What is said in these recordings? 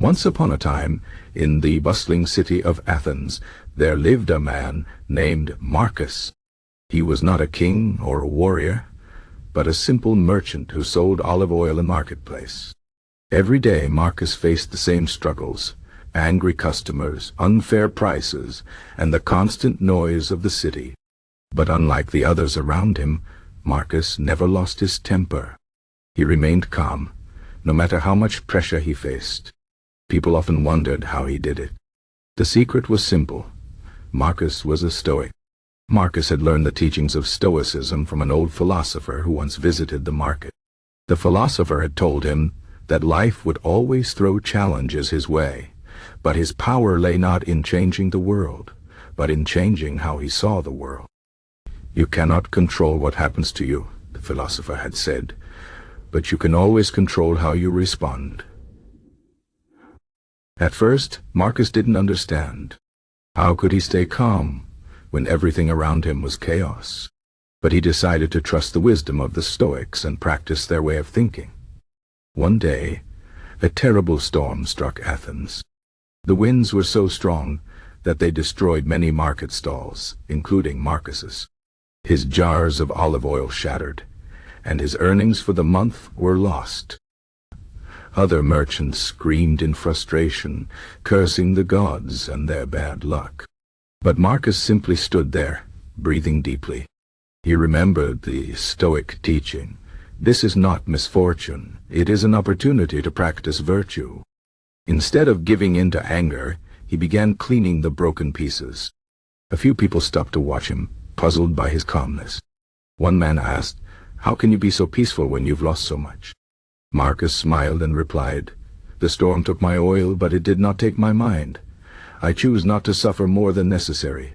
Once upon a time, in the bustling city of Athens, there lived a man named Marcus. He was not a king or a warrior, but a simple merchant who sold olive oil in the marketplace. Every day Marcus faced the same struggles: angry customers, unfair prices, and the constant noise of the city. But unlike the others around him, Marcus never lost his temper. He remained calm, no matter how much pressure he faced. People often wondered how he did it. The secret was simple. Marcus was a Stoic. Marcus had learned the teachings of Stoicism from an old philosopher who once visited the market. The philosopher had told him that life would always throw challenges his way, but his power lay not in changing the world, but in changing how he saw the world. You cannot control what happens to you, the philosopher had said, but you can always control how you respond. At first, Marcus didn't understand. How could he stay calm when everything around him was chaos? But he decided to trust the wisdom of the Stoics and practice their way of thinking. One day, a terrible storm struck Athens. The winds were so strong that they destroyed many market stalls, including Marcus's. His jars of olive oil shattered, and his earnings for the month were lost. Other merchants screamed in frustration, cursing the gods and their bad luck. But Marcus simply stood there, breathing deeply. He remembered the Stoic teaching. This is not misfortune, it is an opportunity to practice virtue. Instead of giving in to anger, he began cleaning the broken pieces. A few people stopped to watch him, puzzled by his calmness. One man asked, "How can you be so peaceful when you've lost so much?" Marcus smiled and replied, "The storm took my oil, but it did not take my mind. I choose not to suffer more than necessary."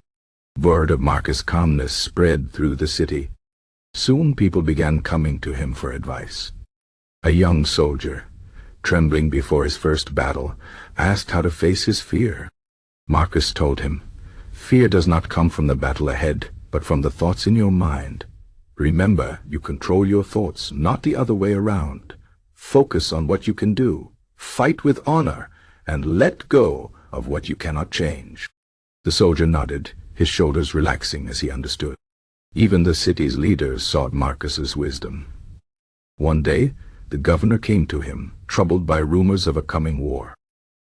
Word of Marcus' calmness spread through the city. Soon people began coming to him for advice. A young soldier, trembling before his first battle, asked how to face his fear. Marcus told him, "Fear does not come from the battle ahead, but from the thoughts in your mind. Remember, you control your thoughts, not the other way around. Focus on what you can do, fight with honor, and let go of what you cannot change." The soldier nodded, his shoulders relaxing as he understood. Even the city's leaders sought Marcus's wisdom. One day, the governor came to him, troubled by rumors of a coming war.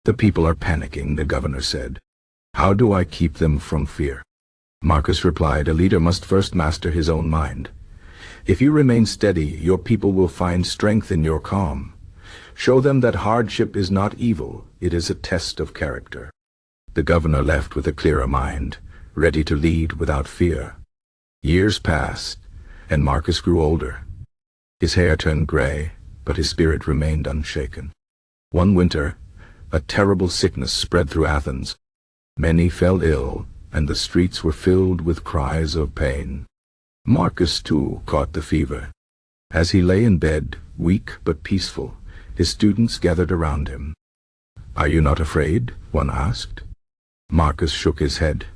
"The people are panicking," the governor said. "How do I keep them from fear?" Marcus replied, "A leader must first master his own mind. If you remain steady, your people will find strength in your calm. Show them that hardship is not evil, it is a test of character." The governor left with a clearer mind, ready to lead without fear. Years passed, and Marcus grew older. His hair turned gray, but his spirit remained unshaken. One winter, a terrible sickness spread through Athens. Many fell ill, and the streets were filled with cries of pain. Marcus, too, caught the fever. As he lay in bed, weak but peaceful, his students gathered around him. "Are you not afraid?" one asked. Marcus shook his head.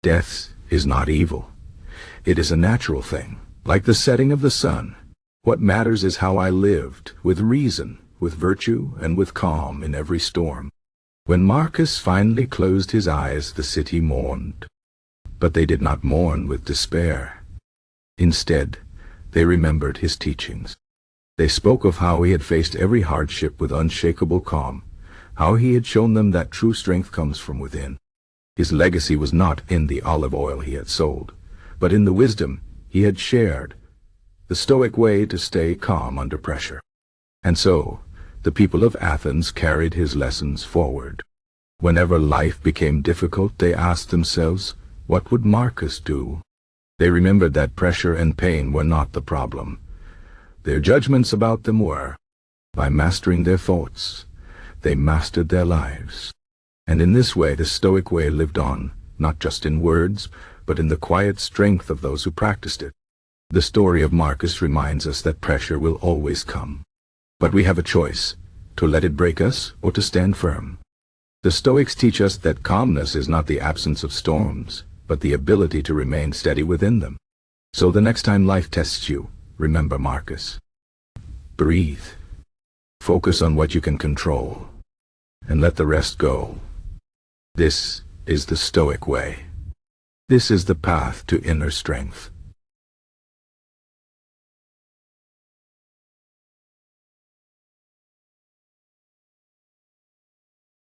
"Death is not evil. It is a natural thing, like the setting of the sun. What matters is how I lived, with reason, with virtue, and with calm in every storm." When Marcus finally closed his eyes, the city mourned. But they did not mourn with despair. Instead, they remembered his teachings. They spoke of how he had faced every hardship with unshakable calm, how he had shown them that true strength comes from within. His legacy was not in the olive oil he had sold, but in the wisdom he had shared, the Stoic way to stay calm under pressure. And so, the people of Athens carried his lessons forward. Whenever life became difficult, they asked themselves, what would Marcus do? They remembered that pressure and pain were not the problem. Their judgments about them were. By mastering their thoughts, they mastered their lives. And in this way the Stoic way lived on, not just in words, but in the quiet strength of those who practiced it. The story of Marcus reminds us that pressure will always come. But we have a choice, to let it break us or to stand firm. The Stoics teach us that calmness is not the absence of storms, but the ability to remain steady within them. So the next time life tests you, remember Marcus. Breathe. Focus on what you can control. and let the rest go. This is the Stoic way. This is the path to inner strength.